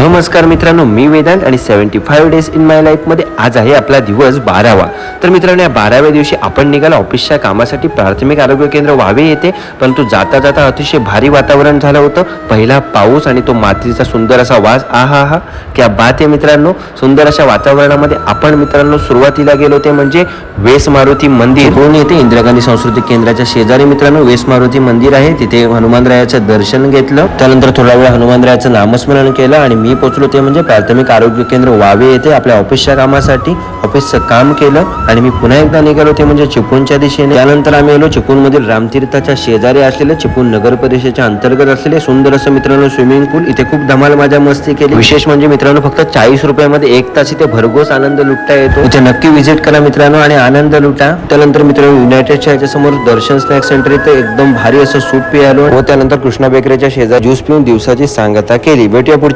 नमस्कार मित्रांनो, मी वेदांत आणि 75 डेज इन माय लाईफ मध्ये आज आहे आपला दिवस 12वा। तर मित्रांनो, या 12व्या दिवशी आपण निघालो ऑफिसच्या कामासाठी प्राथमिक आरोग्य केंद्र वावे येथे। परंतु जाता जाता अतिशय भारी वातावरण झालं होतं। पहिला पाऊस आणि तो मातीचा सुंदर असा वास, आहा क्या बात आहे मित्रांनो। सुंदर अशा वातावरणामध्ये आपण मित्रांनो सुरुवातीला गेलो ते म्हणजे वेस मारुती मंदिर पुणे येथे इंदिरा गांधी सांस्कृतिक केंद्राच्या शेजारी मित्रांनो वेस मारुती मंदिर आहे। तिथे हनुमानरायाचं दर्शन घेतलं, त्यानंतर थोडा वेळ हनुमानरायाचं नामस्मरण केलं आणि मी पोहोचलो ते म्हणजे प्राथमिक आरोग्य केंद्र वावे येथे आपल्या ऑफिसच्या कामासाठी। ऑफिसचं काम केलं आणि मी पुन्हा एकदा निघालो ते म्हणजे चिपळूणच्या दिशेने। त्यानंतर आम्ही आलो चिपळूणमधील रामतीर्थाच्या शेजारी असलेले चिपळूण नगर परिषदेच्या अंतर्गत असलेले सुंदर असं मित्रांनो स्विमिंग पूल। इथे खूप धमाल मजा मस्ती केली। विशेष म्हणजे मित्रांनो फक्त 40 रुपयामध्ये 1 तास इथे भरघोस आनंद लुटता येतो। इथे नक्की व्हिजिट करा मित्रांनो आणि आनंद लुटा। त्यानंतर मित्रांनो युनायटेडच्या याच्या समोर दर्शन स्नॅक सेंटर इथे एकदम भारी असं सूप पियालो व त्यानंतर कृष्णा बेकरीच्या शेजारी ज्यूस पिऊन दिवसाची सांगता केली। भेटूया पुढच्या